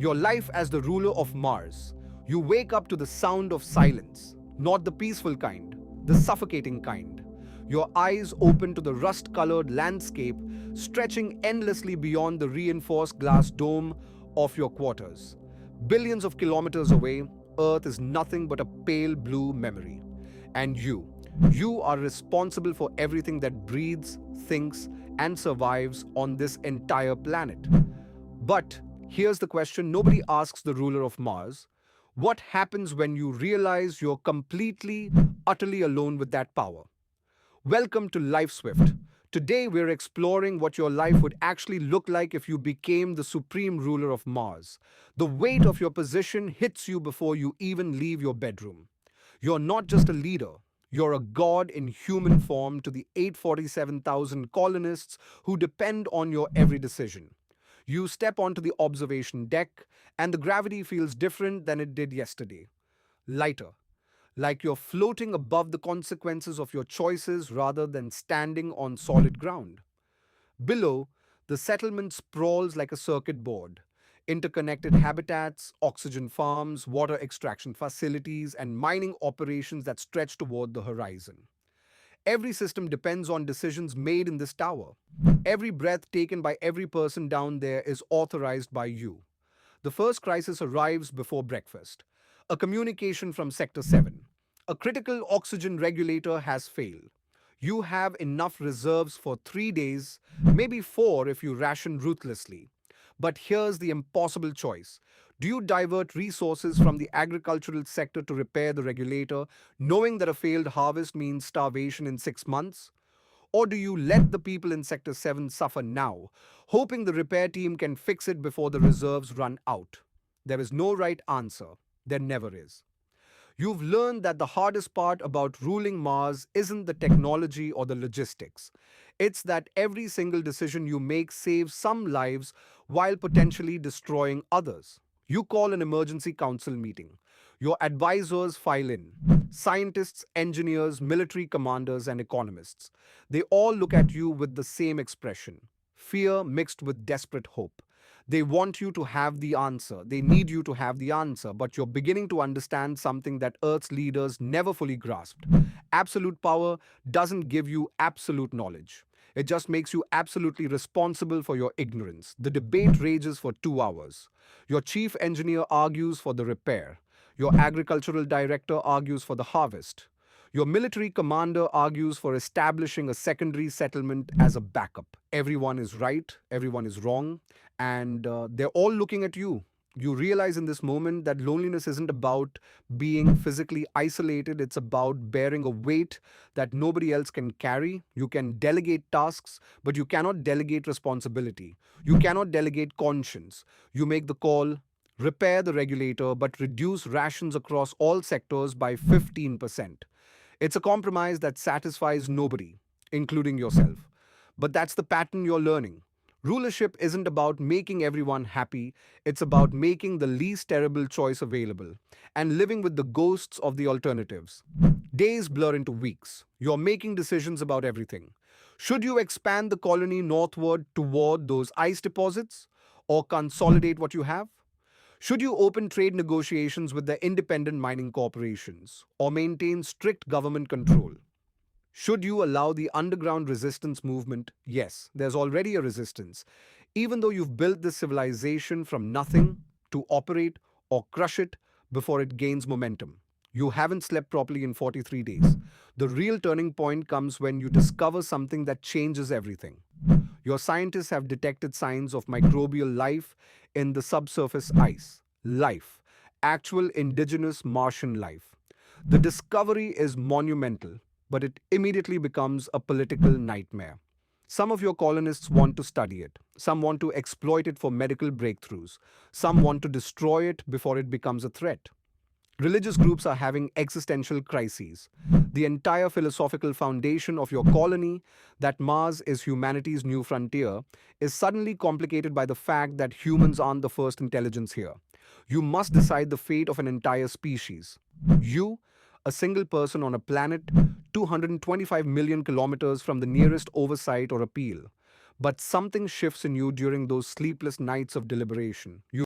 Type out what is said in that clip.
Your life as the ruler of Mars. You wake up to the sound of silence, not the peaceful kind, the suffocating kind. Your eyes open to the rust colored landscape stretching endlessly beyond the reinforced glass dome of your quarters. Billions of kilometers away, Earth is nothing but a pale blue memory. And you are responsible for everything that breathes, thinks, and survives on this entire planet. But here's the question nobody asks the ruler of Mars. What happens when you realize you're completely, utterly alone with that power? Welcome to LifeSwift. Today we're exploring what your life would actually look like if you became the supreme ruler of Mars. The weight of your position hits you before you even leave your bedroom. You're not just a leader, you're a god in human form to the 847,000 colonists who depend on your every decision. You step onto the observation deck, and the gravity feels different than it did yesterday. Lighter, like you're floating above the consequences of your choices rather than standing on solid ground. Below, the settlement sprawls like a circuit board. Interconnected habitats, oxygen farms, water extraction facilities, and mining operations that stretch toward the horizon. Every system depends on decisions made in this tower. Every breath taken by every person down there is authorized by you. The first crisis arrives before breakfast. A communication from Sector 7. A critical oxygen regulator has failed. You have enough reserves for 3 days, maybe four if you ration ruthlessly. But here's the impossible choice. Do you divert resources from the agricultural sector to repair the regulator, knowing that a failed harvest means starvation in 6 months? Or do you let the people in Sector 7 suffer now, hoping the repair team can fix it before the reserves run out? There is no right answer. There never is. You've learned that the hardest part about ruling Mars isn't the technology or the logistics. It's that every single decision you make saves some lives while potentially destroying others. You call an emergency council meeting. Your advisors file in. Scientists, engineers, military commanders, and economists. They all look at you with the same expression fear mixed with desperate hope. They want you to have the answer. They need you to have the answer, but you're beginning to understand something that Earth's leaders never fully grasped. Absolute power doesn't give you absolute knowledge. It just makes you absolutely responsible for your ignorance. The debate rages for 2 hours. Your chief engineer argues for the repair. Your agricultural director argues for the harvest. Your military commander argues for establishing a secondary settlement as a backup. Everyone is right, everyone is wrong, and they're all looking at you. You realize in this moment that loneliness isn't about being physically isolated, it's about bearing a weight that nobody else can carry. You can delegate tasks, but you cannot delegate responsibility. You cannot delegate conscience. You make the call, repair the regulator, but reduce rations across all sectors by 15%. It's a compromise that satisfies nobody, including yourself. But that's the pattern you're learning. Rulership isn't about making everyone happy, it's about making the least terrible choice available and living with the ghosts of the alternatives. Days blur into weeks. You're making decisions about everything. Should you expand the colony northward toward those ice deposits or consolidate what you have? Should you open trade negotiations with the independent mining corporations or maintain strict government control? Should you allow the underground resistance movement? Yes, there's already a resistance. Even though you've built this civilization from nothing to operate or crush it before it gains momentum. You haven't slept properly in 43 days. The real turning point comes when you discover something that changes everything. Your scientists have detected signs of microbial life in the subsurface ice. Life. Actual indigenous Martian life. The discovery is monumental, but it immediately becomes a political nightmare. Some of your colonists want to study it. Some want to exploit it for medical breakthroughs. Some want to destroy it before it becomes a threat. Religious groups are having existential crises. The entire philosophical foundation of your colony, that Mars is humanity's new frontier, is suddenly complicated by the fact that humans aren't the first intelligence here. You must decide the fate of an entire species. You, a single person on a planet 225 million kilometers from the nearest oversight or appeal. But something shifts in you during those sleepless nights of deliberation. You